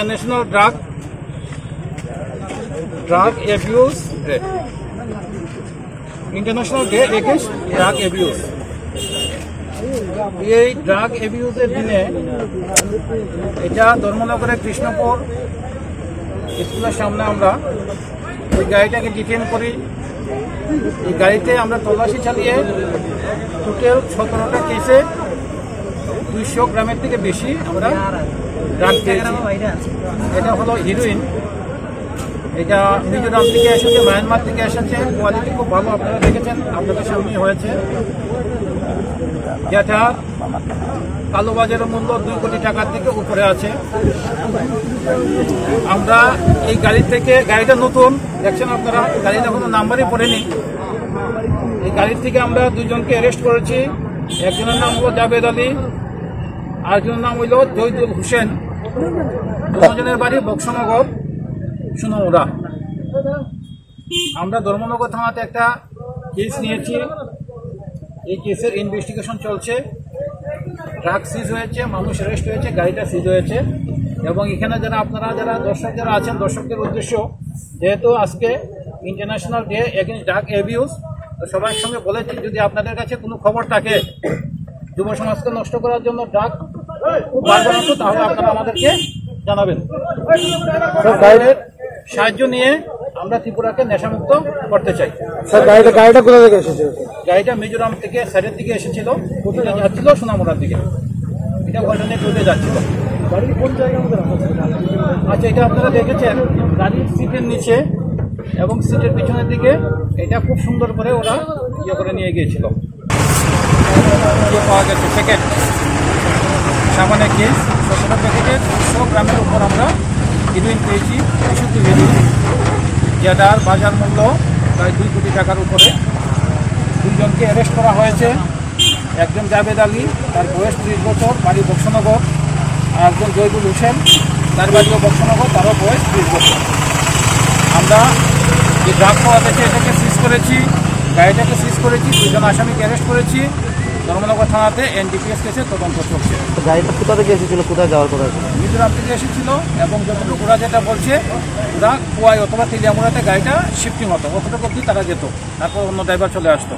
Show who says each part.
Speaker 1: International Drug Abuse Day. International Day Against Drug Abuse. এই drug অ্যাবিউজের দিনে এটা ধর্মনগরের কৃষ্ণপুর স্কুলের সামনে আমরা ওই গাড়িটাকে ডিটেন করি। এই গাড়িতে আমরা তল্লাশি চালিয়ে টোটাল 17টা কেসে 200 গ্রামের থেকে বেশি আমরা ড্রাগ পেয়েছি। এটা হলো হিরোইন। এটা মিজোরাম থেকে এসেছে, মায়ানমার থেকে এসেছে। কোয়ালিটি খুব ভালো, আপনারা দেখেছেন, আপনাদের সামনে হয়েছে। যেটা কালোবাজারের মূল্য 2 কোটি টাকার থেকে উপরে আছে। আমরা এই গাড়ি থেকে, গাড়িটা নতুন দেখছেন আপনারা, গাড়িটা কোনো নাম্বারই পড়েনি। এই গাড়ির থেকে আমরা 2 জনকে অ্যারেস্ট করেছি। একজনের নাম হলো জাবেদ আলী, আরেকজনের নাম হইল জয়দুল হোসেন। 2 জনের বাড়ি বক্সনগর সুনমুরা। আমরা ধর্মনগর থানাতে একটা কেস নিয়েছি। এই কেসের ইনভেস্টিগেশন চলছে। ট্রাক সিজ হয়েছে, মানুষ অ্যারেস্ট হয়েছে, গাড়িটা সিজ হয়েছে। এবং এখানে আপনারা যারা দর্শক যারা আছেন, দর্শকদের উদ্দেশ্য, যেহেতু আজকে international day against drug abuse, তো সবার সঙ্গে বলেছি যদি আপনাদের কাছে কোনো খবর থাকে যুব সমাজকে নষ্ট করার জন্য ড্রাগ বাড়ানো, তাহলে আপনারা আমাদেরকে জানাবেন। গাইডের সাহায্য নিয়ে আমরা ত্রিপুরাকে নেশামুক্ত করতে চাই। গাড়িটা কোথা থেকে এসেছিল? গাড়িটা মিজোরাম থেকে সাইডের দিকে এসেছিল, যাচ্ছিল সোনামুড়ার দিকে। এটা অল্টারনেট রুটে যাচ্ছিল। গাড়ির কোন জায়গার মধ্যে রাখা ছিল? আচ্ছা, এটা আপনারা দেখেছেন গাড়ির সিটের নিচে এবং সিটের পিছনের দিকে। এটা খুব সুন্দর করে ওরা করে নিয়ে গিয়েছিল। পাওয়া গেছে প্যাকেট, সাবানের কেস 17 প্যাকেটে 200 গ্রামের উপর আমরা হিরোইন পেয়েছি, বিশুদ্ধ হিরোইন, যেটার বাজার মূল্য প্রায় 2 কোটি টাকার উপরে। 2 জনকে অ্যারেস্ট করা হয়েছে। একজন জাবেদ আলী, তার বয়স 30 বছর, বাড়ি বক্সনগর। আর একজন জয়দুল হোসেন, তার বাড়িও বক্সনগর, তারও বয়স 30 বছর। আমরা যে ড্রাগ পাওয়া গেছে এটাকে সিজ করেছি, গাড়িটাকে সিজ করেছি, 2 জন আসামিকে অ্যারেস্ট করেছি। ধর্মনগর থানাতে NDPS কেসে তদন্ত চলছে।
Speaker 2: গাড়িটা কোথা থেকে এসেছিল, কোথায় যাওয়ার কথা?
Speaker 1: মিজোরাম থেকে এসেছিল এবং যতটুকু ওরা যেটা বলছে, ওরা কুয়াই অথবা তেলিয়ামুড়াতে গাড়িটা শিফটিং হতো, অতটুকু অব্দি তারা যেত, তারপর অন্য ড্রাইভার চলে আসতো।